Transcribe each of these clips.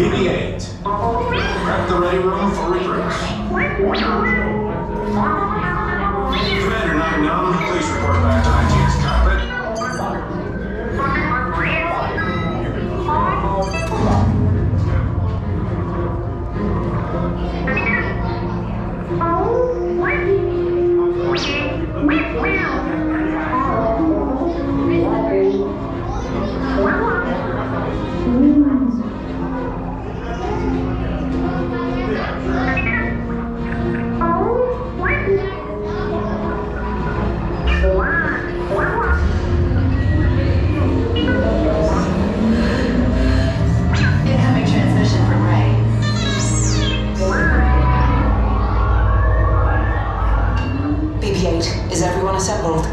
BB-8. Prep the ready room for recruits. Commander 9-9, please report back to IG's cockpit. Is everyone assembled?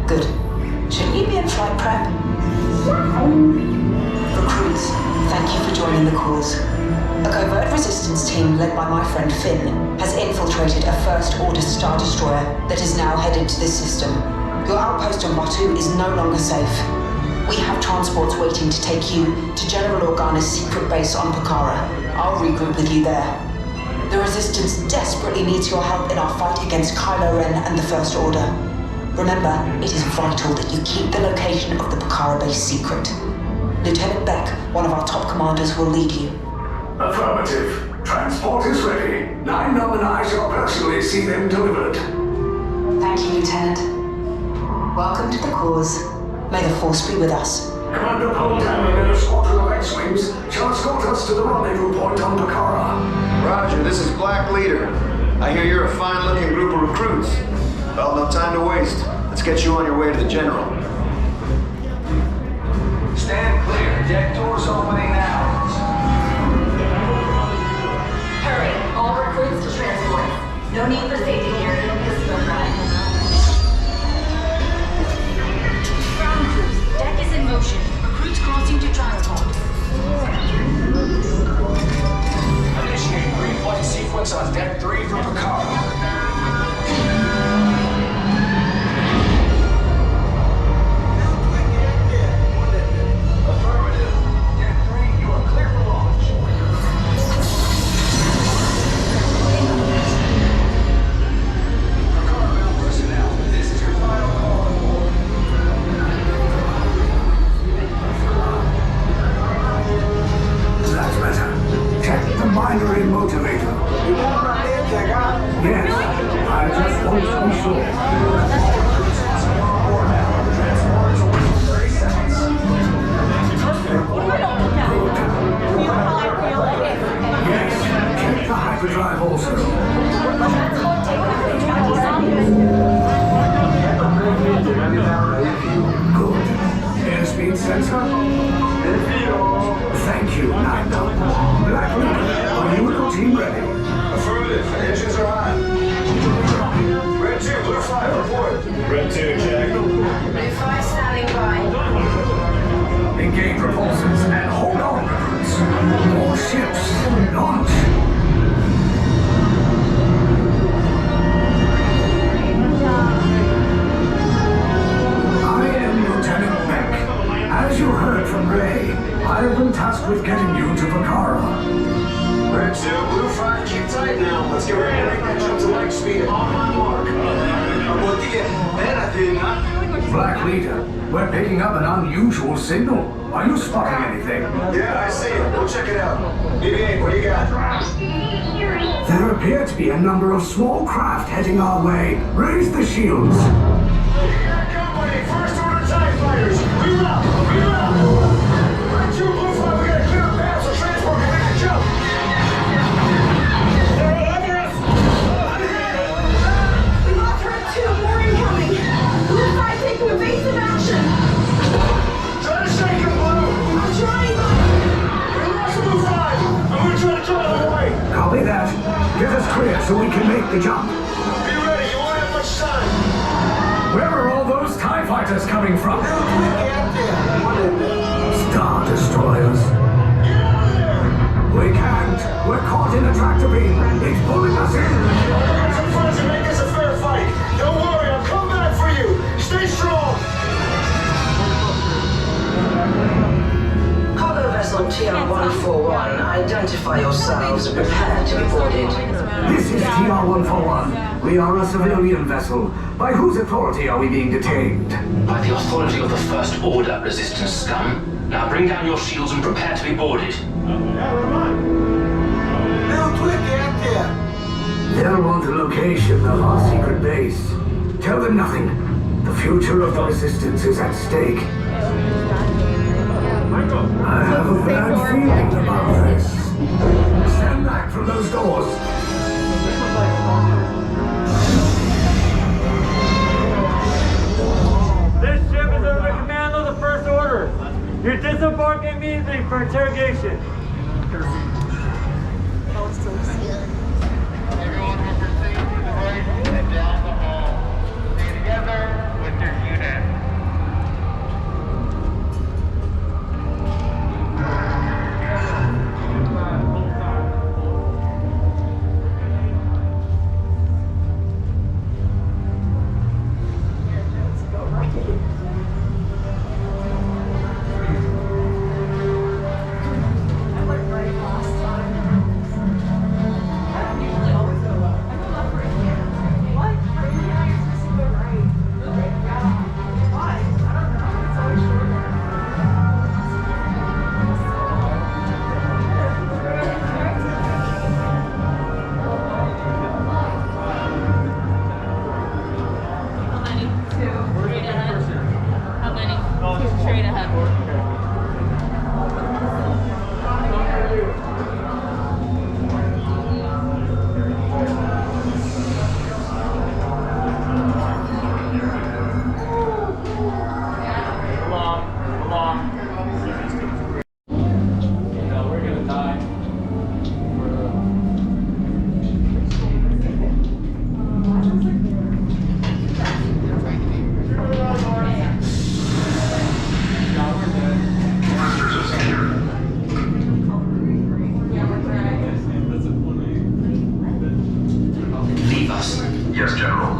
Good. Shouldn't you be in flight prep? Recruits, thank you for joining the cause. A covert resistance team led by my friend Finn has infiltrated a First Order Star Destroyer that is now headed to this system. Your outpost on Batu is no longer safe. We have transports waiting to take you to General Organa's secret base on Pokhara. I'll regroup with you there. The Resistance desperately needs your help in our fight against Kylo Ren and the First Order. Remember, it is vital that you keep the location of the Pokhara base secret. Lieutenant Beck, one of our top commanders, will lead you. Affirmative. Transport is ready. 9-9 and I shall personally see them delivered. Thank you, Lieutenant. Welcome to the cause. May the Force be with us. Commander Poltan and a squadron of X-Wings shall escort us to the rendezvous point on Pokhara. Roger, this is Black Leader. I hear you're a fine-looking group of recruits. Well, no time to waste. Let's get you on your way to the General. Stand clear. Deck doors opening now. Hurry, all recruits to transport. No need for safety gear. It'll be a smooth ride. Ground crews, deck is in motion. Recruits crossing to transport. Initiate green flight sequence on Deck 3 for Pokhara. Affirmative. Deck 3, you are clear for launch. Pokhara bound personnel, this is your final call. That's better. Check the binary motivator. Yes, I just want to be sure. Yes, check the hyperdrive also. Good. Airspeed sensor? Thank you, 9-9. Black Leader, are you and your team ready? Affirmative. Engines are on. Red 2, Blue 5, report. Red 2, check. Blue 5 standing by. Engage repulsors and hold on, recruits. More ships. Launch. Black Leader, we're picking up an unusual signal. Are you spotting anything? Yeah, I see it. We'll check it out. BB-8, what do you got? There appear to be a number of small craft heading our way. Raise the shields. Company, first order TIE fighters. Reroute! Reroute! Red 2, Blue 5, we got a clear path so transport can make a jump. They're all over us! We lost Red 2, more incoming. Blue 5 taking evasive action. Try to shake him, Blue! I'm trying. We lost Blue 5. I'm gonna try to draw them away. Copy that. Get us clear so we can make the jump. Be ready, you won't have much time. Where are all those TIE fighters coming from? Star Destroyers. We can't. We're caught in a tractor beam. It's pulling us in. Get some friends and make this a fair fight. Don't worry, I'll come back for you. Stay strong. Cargo vessel TR-141, identify yourselves and prepare to be boarded. This is TR-141. We are a civilian vessel. By whose authority are we being detained? By the authority of the First Order, Resistance scum. Now bring down your shields and prepare to be boarded. They'll want the location of our secret base. Tell them nothing. The future of the Resistance is at stake. I have a bad feeling about this. Stand back from those doors. This ship is under the command of the First Order. You're disembarking immediately for interrogation. Everyone will proceed to the right and down the hall. Stay together with your unit. Yes, General.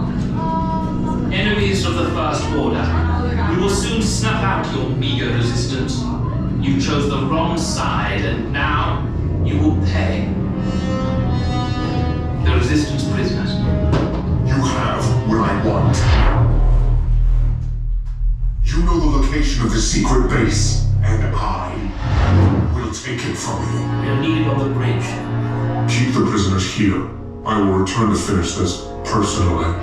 Enemies of the First Order, we will soon snuff out your meager resistance. You chose the wrong side, and now you will pay. The Resistance prisoners. You have what I want. You know the location of the secret base, and I will take it from you. We'll need it on the bridge. Keep the prisoners here. I will return to finish this personally.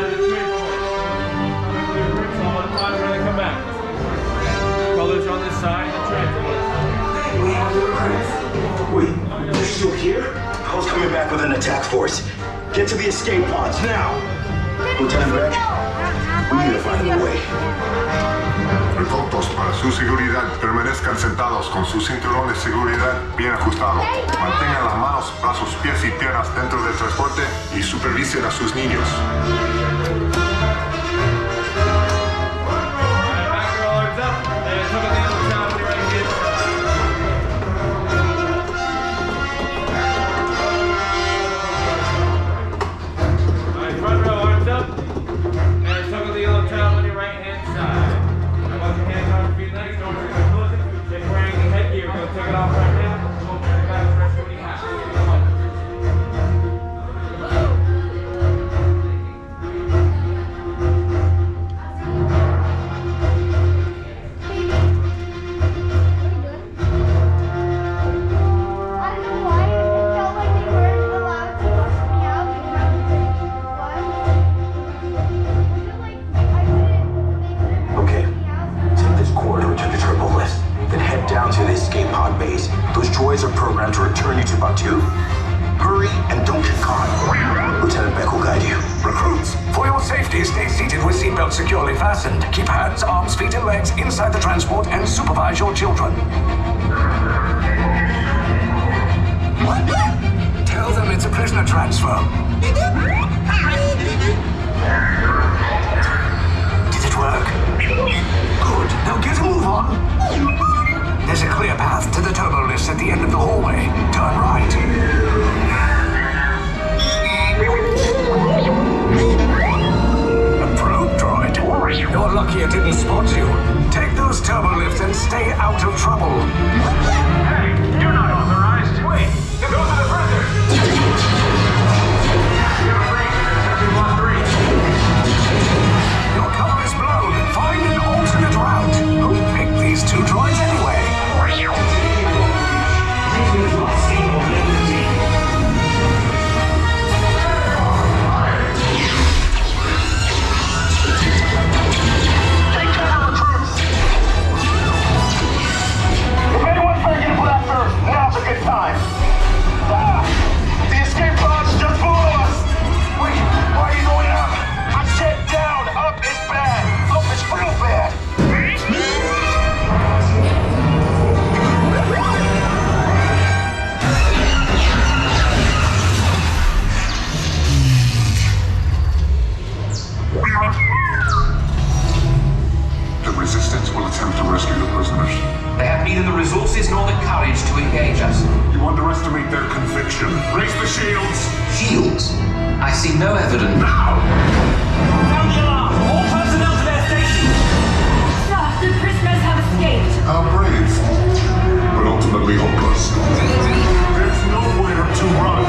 side of the tree for it. So on the time we're gonna come back. Colors on this side and the transport. We have the recruits. Wait, they're still here? Hell's coming back with an attack force. Get to the escape pods now. Lieutenant Beck, we need to find a way. Recaudos para su seguridad. Permanezcan sentados con su cinturón de seguridad bien ajustado. Mantengan las manos, brazos, pies y piernas dentro del transporte y supervisen a sus niños. Securely fastened. Keep hands, arms, feet, and legs inside the transport and supervise your children. Tell them it's a prisoner transfer. Did it work? Good. Now get a move on. There's a clear path to the turbo lifts at the end of the hallway. Turn right. You're lucky it didn't spot you. Take those turbo lifts and stay out of trouble. Hey, you're not authorized. Wait, those are the prisoners. Your cover is blown. Find an alternate route. Who picked these two droids anyway? Now's a good time. The escape pod's just below us. Wait, why are you going up? I said down. Up is bad. Up is real bad. The resistance will attempt to rescue the prisoners. They have neither the resources nor the courage to engage us. You underestimate their conviction. Raise the shields! Shields? I see no evidence. Now! Sound the alarm! All personnel to their stations! Sir, the prisoners have escaped. How brave, but ultimately hopeless. There's nowhere to run.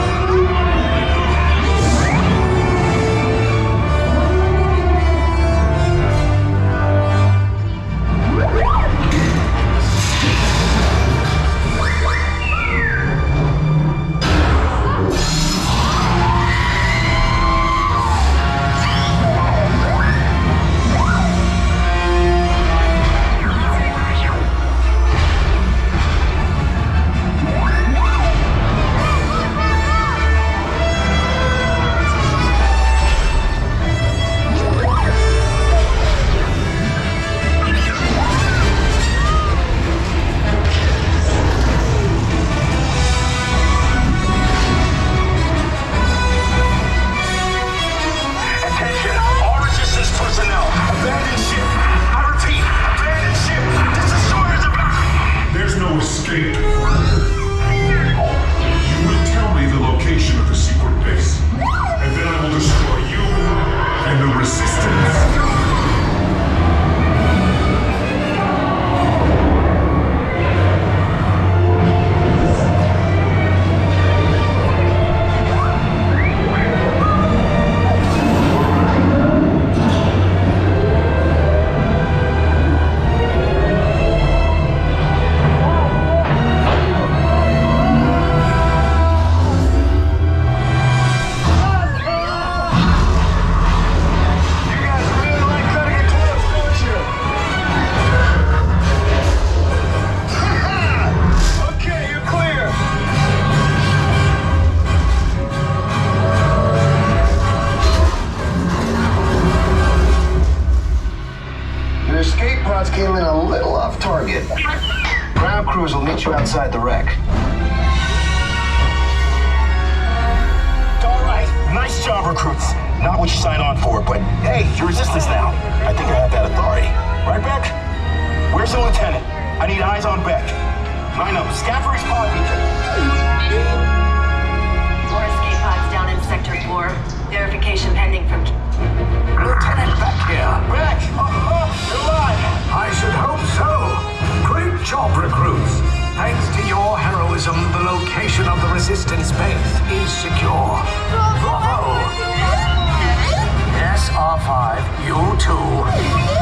pods came in a little off target. Ground crews will meet you outside the wreck. All right, nice job, recruits. Not what you signed on for, but hey, you're resistance now. I think I have that authority. Right, Beck? Where's the lieutenant? I need eyes on Beck. Line up, scan for his pod beacon. 4 escape pods down in Sector 4. Verification pending from... Lieutenant Beck here. Beck! You're alive! I should hope so. Great job, recruits. Thanks to your heroism, the location of the resistance base is secure. Bravo! Yes, R5, you too.